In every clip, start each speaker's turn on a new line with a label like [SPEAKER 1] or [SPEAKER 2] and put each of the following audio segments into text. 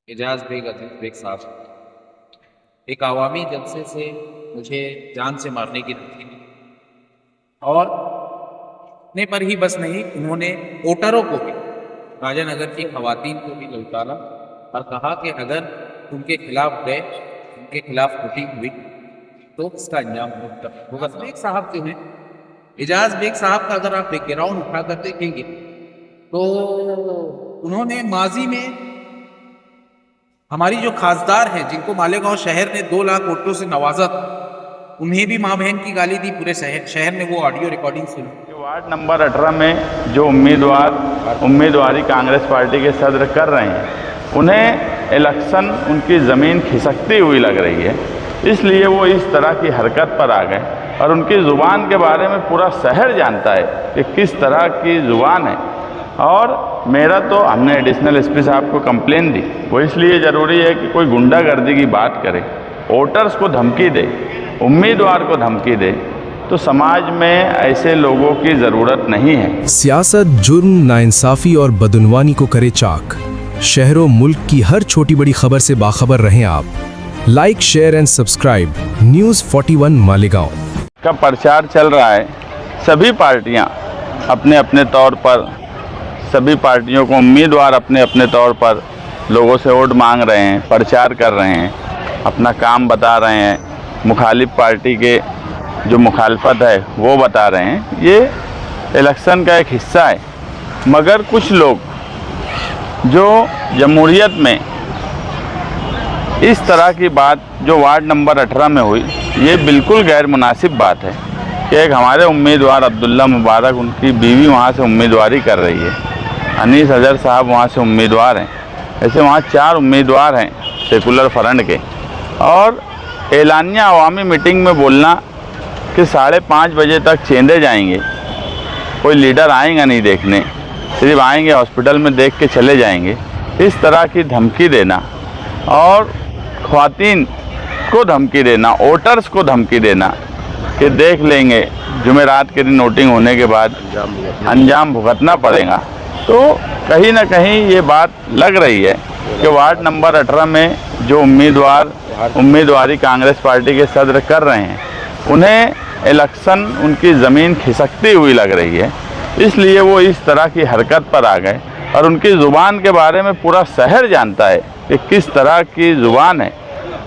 [SPEAKER 1] Ejaz bag Atiq bag साहब एक अवामी जलसे से मुझे जान से मारने की धमकी दी और इतने पर ही बस नहीं, उन्होंने वोटरों को भी, राजानगर की खवातीन को भी ललकारा और कहा कि अगर उनके खिलाफ गए, उनके खिलाफ वोटिंग हुई तो इसका अंजाम होगा। बेग साहब जो हैं, एजाज बेग साहब का अगर आप बैकग्राउंड उठाकर देखेंगे तो उन्होंने माजी में हमारी जो खासदार हैं, जिनको मालेगांव शहर ने 2 लाख वोटों से नवाजा था, उन्हें भी माँ बहन की गाली दी। पूरे शहर ने वो ऑडियो रिकॉर्डिंग सुनी।
[SPEAKER 2] वार्ड नंबर 18 में जो उम्मीदवारी कांग्रेस पार्टी के सदर कर रहे हैं, उन्हें इलेक्शन उनकी ज़मीन खिसकती हुई लग रही है, इसलिए वो इस तरह की हरकत पर आ गए। और उनकी ज़ुबान के बारे में पूरा शहर जानता है कि किस तरह की ज़ुबान है। और मेरा तो हमने एडिशनल एसपी साहब को कंप्लेन दी, वो इसलिए ज़रूरी है कि कोई गुंडागर्दी की बात करे, वोटर्स को धमकी दे, उम्मीदवार को धमकी दे, तो समाज में ऐसे लोगों की ज़रूरत नहीं है।
[SPEAKER 3] सियासत, जुर्म, नाइंसाफ़ी और बदउनवानी को करे चाक। शहरों मुल्क की हर छोटी बड़ी खबर से बाखबर रहें आप। Like, share and subscribe news 41 Malegaon
[SPEAKER 2] का प्रचार चल रहा है। सभी पार्टियां अपने अपने तौर पर, सभी पार्टियों को उम्मीदवार अपने अपने तौर पर लोगों से वोट मांग रहे हैं, प्रचार कर रहे हैं, अपना काम बता रहे हैं, मुखालिफ पार्टी के जो मुखालफत है वो बता रहे हैं। ये इलेक्शन का एक हिस्सा है। मगर कुछ लोग जो जमहूरियत में इस तरह की बात जो वार्ड नंबर 18 में हुई, ये बिल्कुल गैर मुनासिब बात है कि एक हमारे उम्मीदवार अब्दुल्ला मुबारक, उनकी बीवी वहाँ से उम्मीदवारी कर रही है, अनीस अजहर साहब वहाँ से उम्मीदवार हैं, ऐसे वहाँ 4 उम्मीदवार हैं सेकुलर फ्रंट के। और एलानिया अवामी मीटिंग में बोलना कि 5:30 बजे तक चेंदे जाएंगे, कोई लीडर आएगा नहीं देखने, सिर्फ आएंगे हॉस्पिटल में देख के चले जाएंगे, इस तरह की धमकी देना और ख्वातीन को धमकी देना, वोटर्स को धमकी देना कि देख लेंगे जुमेरात के दिन वोटिंग होने के बाद अंजाम भुगतना पड़ेगा, तो कहीं ना कहीं ये बात लग रही है कि वार्ड नंबर 18 में जो उम्मीदवारी कांग्रेस पार्टी के सदर कर रहे हैं, उन्हें इलेक्शन उनकी ज़मीन खिसकती हुई लग रही है, इसलिए वो इस तरह की हरकत पर आ गए। और उनकी ज़ुबान के बारे में पूरा शहर जानता है कि किस तरह की ज़ुबान है।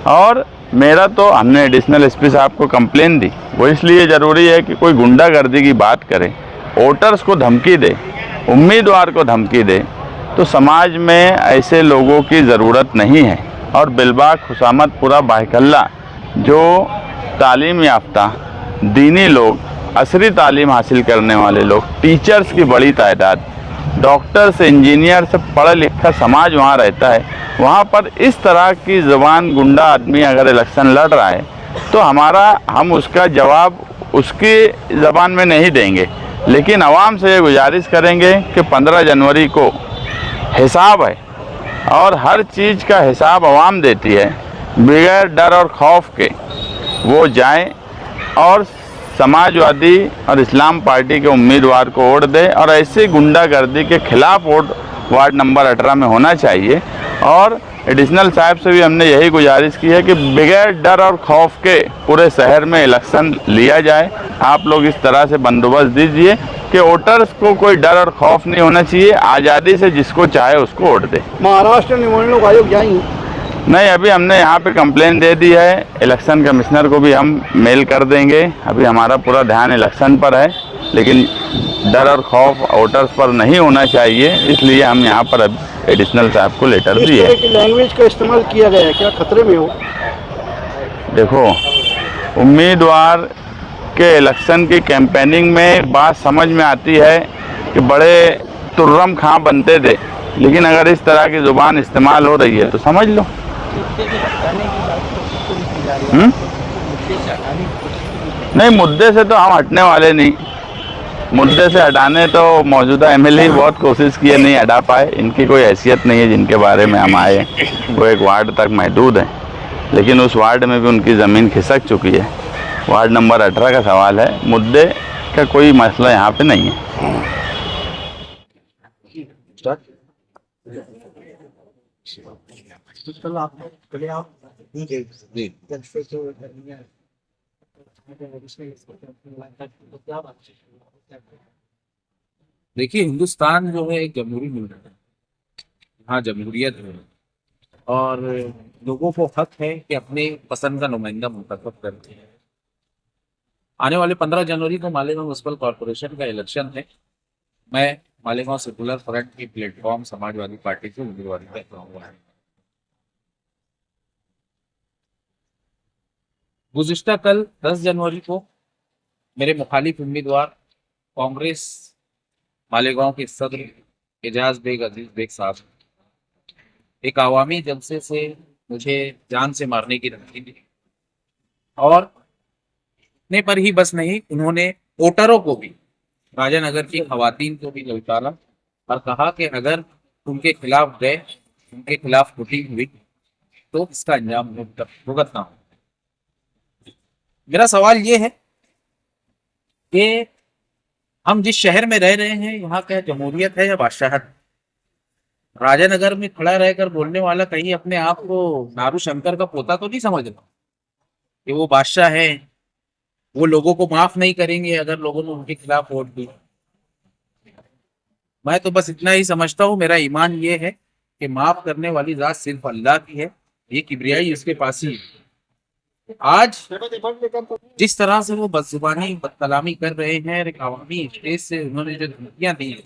[SPEAKER 2] और मेरा तो हमने एडिशनल एसपी साहब को कंप्लेन दी, वो इसलिए ज़रूरी है कि कोई गुंडागर्दी की बात करे, वोटर्स को धमकी दे, उम्मीदवार को धमकी दे, तो समाज में ऐसे लोगों की ज़रूरत नहीं है। और बिलबाग खुशामद पूरा बाहिकल्ला जो तालीम याफ्ता दीनी लोग, असरी तालीम हासिल करने वाले लोग, टीचर्स की बड़ी तादाद, डॉक्टर से इंजीनियर से पढ़ा लिखा समाज वहाँ रहता है, वहाँ पर इस तरह की ज़बान गुंडा आदमी अगर इलेक्शन लड़ रहा है तो हम उसका जवाब उसकी ज़बान में नहीं देंगे। लेकिन आवाम से ये गुजारिश करेंगे कि 15 जनवरी को हिसाब है और हर चीज़ का हिसाब आवाम देती है, बगैर डर और खौफ के वो जाएं और समाजवादी और इस्लाम पार्टी के उम्मीदवार को वोट दे। और ऐसी गुंडागर्दी के खिलाफ वोट वार्ड नंबर 18 में होना चाहिए। और एडिशनल साहब से भी हमने यही गुजारिश की है कि बगैर डर और खौफ के पूरे शहर में इलेक्शन लिया जाए। आप लोग इस तरह से बंदोबस्त दीजिए कि वोटर्स को कोई डर और खौफ नहीं होना चाहिए, आज़ादी से जिसको चाहे उसको वोट दे।
[SPEAKER 4] महाराष्ट्र निवडणूक आयोग जाएंगे?
[SPEAKER 2] नहीं, अभी हमने यहाँ पे कंप्लेन दे दी है, इलेक्शन कमिश्नर को भी हम मेल कर देंगे। अभी हमारा पूरा ध्यान इलेक्शन पर है, लेकिन डर और खौफ वोटर्स पर नहीं होना चाहिए, इसलिए हम यहाँ पर अब एडिशनल साहब को लेटर दिए।
[SPEAKER 4] इस तरह की लैंग्वेज का इस्तेमाल किया गया है, क्या खतरे में हो?
[SPEAKER 2] देखो, उम्मीदवार के इलेक्शन की कैंपेनिंग में बात समझ में आती है कि बड़े तुर्रम खां बनते थे, लेकिन अगर इस तरह की ज़ुबान इस्तेमाल हो रही है तो समझ लो। नहीं, मुद्दे से तो हम हटने वाले नहीं। मुद्दे से हटाने तो मौजूदा एमएलए ही बहुत कोशिश किए, नहीं हटा पाए। इनकी कोई हैसियत नहीं है जिनके बारे में हम आए, वो एक वार्ड तक महदूद है, लेकिन उस वार्ड में भी उनकी ज़मीन खिसक चुकी है। वार्ड नंबर 18 का सवाल है, मुद्दे का कोई मसला यहाँ पे नहीं है।
[SPEAKER 1] जी देखिए, हिंदुस्तान जो है एक जमहूरी मुल्क है। हाँ, जमहूरियत है और लोगों को हक है कि अपने पसंद का नुमाइंदा मुंतखब करते हैं। आने वाले 15 जनवरी को मालेगांव म्यूनसिपल कॉरपोरेशन का इलेक्शन है। मैं मालेगांव सेकुलर फ्रंट की प्लेटफॉर्म समाजवादी पार्टी से उम्मीदवारी कर रहा हूँ। गुज़िश्ता कल 10 जनवरी को मेरे मुखालिफ उम्मीदवार कांग्रेस मालेगांव के सदर एजाज बेग अजीज बेग साहब एक आवामी जलसे से मुझे जान से मारने की धमकी दी और इतने पर ही बस नहीं, उन्होंने वोटरों को भी, राजानगर की खवातीन को भी ललकारा और कहा कि अगर उनके खिलाफ गए, उनके खिलाफ वोटिंग हुई तो इसका अंजाम भुगतना हो। मेरा सवाल ये है कि हम जिस शहर में रह रहे हैं, यहाँ क्या जमहूरियत है या बादशाहत? राजानगर में खड़ा रहकर बोलने वाला कहीं अपने आप को नारू शंकर का पोता तो नहीं समझ रहा कि वो बादशाह है, वो लोगों को माफ नहीं करेंगे अगर लोगों ने उनके खिलाफ वोट दी। मैं तो बस इतना ही समझता हूँ, मेरा ईमान ये है कि माफ करने वाली जात सिर्फ अल्लाह की है, ये किब्रियाई उसके पास ही है। आज जिस तरह से वो बदजुबानी बदकलामी कर रहे हैं, एक अवामी स्टेज से उन्होंने जो धमकियां दी हैं,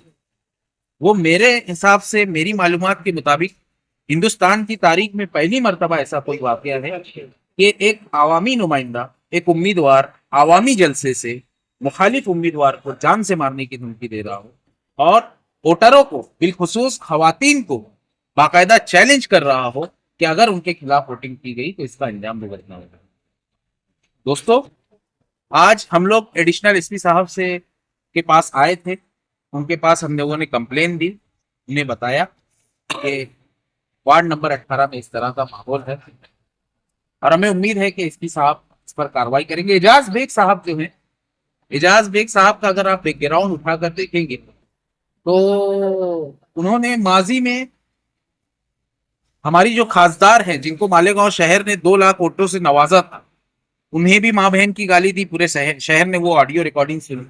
[SPEAKER 1] वो मेरे हिसाब से, मेरी मालूमात के मुताबिक हिंदुस्तान की तारीख में पहली मर्तबा ऐसा कोई वाकया है कि एक आवामी नुमाइंदा, एक उम्मीदवार आवामी जलसे से मुखालिफ उम्मीदवार को जान से मारने की धमकी दे रहा हो और वोटरों को, बिलखुसूस खवातीन को बाकायदा चैलेंज कर रहा हो कि अगर उनके खिलाफ वोटिंग की गई तो इसका अंजाम भुगतना होगा। दोस्तों, आज हम लोग एडिशनल एसपी साहब से के पास आए थे। उनके पास हम लोगों ने कंप्लेन दी, उन्हें बताया कि वार्ड नंबर 18 में इस तरह का माहौल है और हमें उम्मीद है कि एसपी साहब इस पर कार्रवाई करेंगे। एजाज बेग साहब जो हैं, एजाज बेग साहब का अगर आप बैकग्राउंड उठाकर देखेंगे तो उन्होंने माजी में हमारी जो खासदार हैं, जिनको मालेगांव शहर ने 2 लाख वोटों से नवाजा था, उन्हें भी माँ बहन की गाली दी। पूरे शहर ने वो ऑडियो रिकॉर्डिंग सुनी।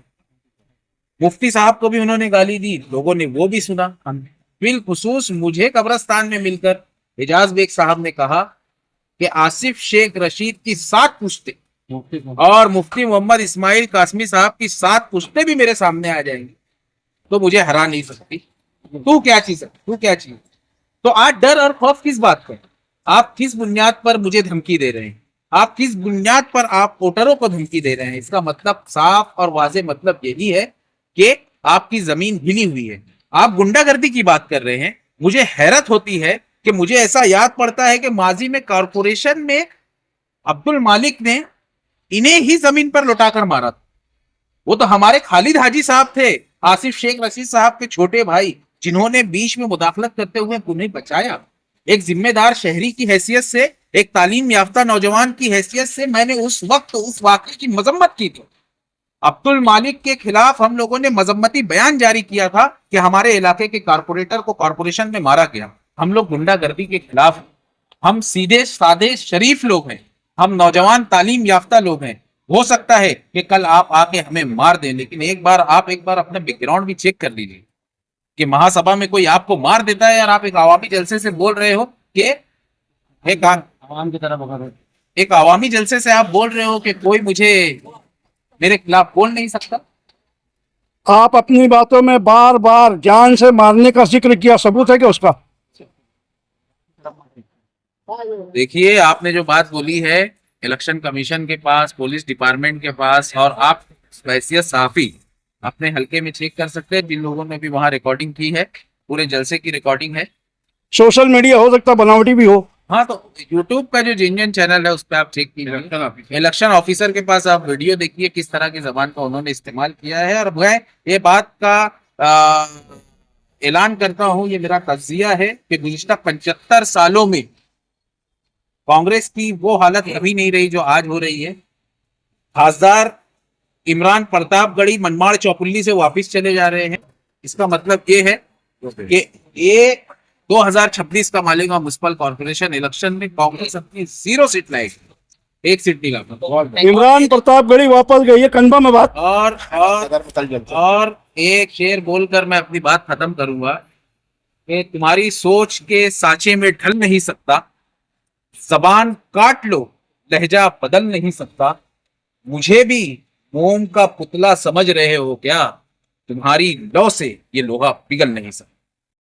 [SPEAKER 1] मुफ्ती साहब को भी उन्होंने गाली दी, लोगों ने वो भी सुना। बिलखुसूस मुझे कब्रस्तान में मिलकर एजाज बेग साहब ने कहा कि आसिफ शेख रशीद की 7 पुश्ते और मुफ्ती मोहम्मद इस्माइल कासमी साहब की 7 पुश्ते भी मेरे सामने आ जाएंगी तो मुझे हरा नहीं सकती। तू क्या चीज? तो आज डर और खौफ किस बात का? आप किस बुनियाद पर मुझे धमकी दे रहे हैं? आप किस बुनियाद पर आप वोटरों को धमकी दे रहे हैं? इसका मतलब साफ और वाजे मतलब यही है कि आपकी जमीन हिली हुई है। आप गुंडागर्दी की बात कर रहे हैं। मुझे हैरत होती है कि मुझे ऐसा याद पड़ता है कि माजी में कॉरपोरेशन में अब्दुल मालिक ने इन्हें ही जमीन पर लौटाकर मारा था। वो तो हमारे खालिद हाजी साहब थे, आसिफ शेख रशीद साहब के छोटे भाई, जिन्होंने बीच में मुदाखलत करते हुए उन्हें बचाया। एक जिम्मेदार शहरी की हैसियत से, एक तालीम याफ्ता नौजवान की हैसियत से मैंने उस वक्त उस वाकये की मजम्मत की थी। अब्दुल मालिक के खिलाफ हम लोगों ने मजम्मती बयान जारी किया था कि हमारे इलाके के कारपोरेटर को कॉरपोरेशन में मारा गया। हम लोग गुंडागर्दी के खिलाफ, हम सीधे साधे शरीफ लोग हैं, हम नौजवान तालीम याफ्ता लोग हैं। हो सकता है कि कल आप आके हमें मार दें, लेकिन एक बार अपना बैकग्राउंड भी चेक कर लीजिए कि महासभा में कोई आपको मार देता है और आप एक आवामी जलसे से बोल रहे हो कि एक आवाम की तरफ, एक आवामी जलसे से आप बोल रहे हो कि कोई मुझे मेरे खिलाफ बोल नहीं सकता।
[SPEAKER 4] आप अपनी बातों में बार बार जान से मारने का जिक्र किया, सबूत है कि उसका?
[SPEAKER 1] देखिए, आपने जो बात बोली है इलेक्शन कमीशन के पास, पुलिस डिपार्टमेंट के पास, और आप हैसियत सहाफी अपने हल्के में चेक कर सकते हैं। जिन लोगों ने भी वहां रिकॉर्डिंग की है, पूरे जलसे की रिकॉर्डिंग है।
[SPEAKER 4] सोशल मीडिया हो सकता बनावटी भी हो।
[SPEAKER 1] हाँ, तो यूट्यूब का जो जिंजन चैनल है उस पर आप चेक कीजिए। इलेक्शन ऑफिसर के पास आप वीडियो देखिए किस तरह की जबान का उन्होंने इस्तेमाल किया है। और मैं ये बात का ऐलान करता हूं, ये मेरा तज्जिया है कि गुज़िश्ता 75 सालों में कांग्रेस की वो हालत कभी नहीं रही जो आज हो रही है। खासदार इमरान प्रतापगढ़ी मनमाड़ चौपुल्ली से वापस चले जा रहे हैं। इसका मतलब ये है कि ये 2026 का मालेगांव म्युनिसिपल कॉर्पोरेशन इलेक्शन में कांग्रेस अपनी 0 सीट लाएगी, 1 सीट नहीं ला।
[SPEAKER 4] इमरान प्रतापगढ़ी वापस गई है, कंफर्म है बात।
[SPEAKER 1] और एक शेर बोलकर मैं अपनी बात खत्म करूंगा कि तुम्हारी सोच के साँचे में ढल नहीं सकता, जबान काट लो लहजा बदल नहीं सकता, मुझे भी मोम का पुतला समझ रहे हो क्या, तुम्हारी लौ से ये लोहा पिघल नहीं सकता।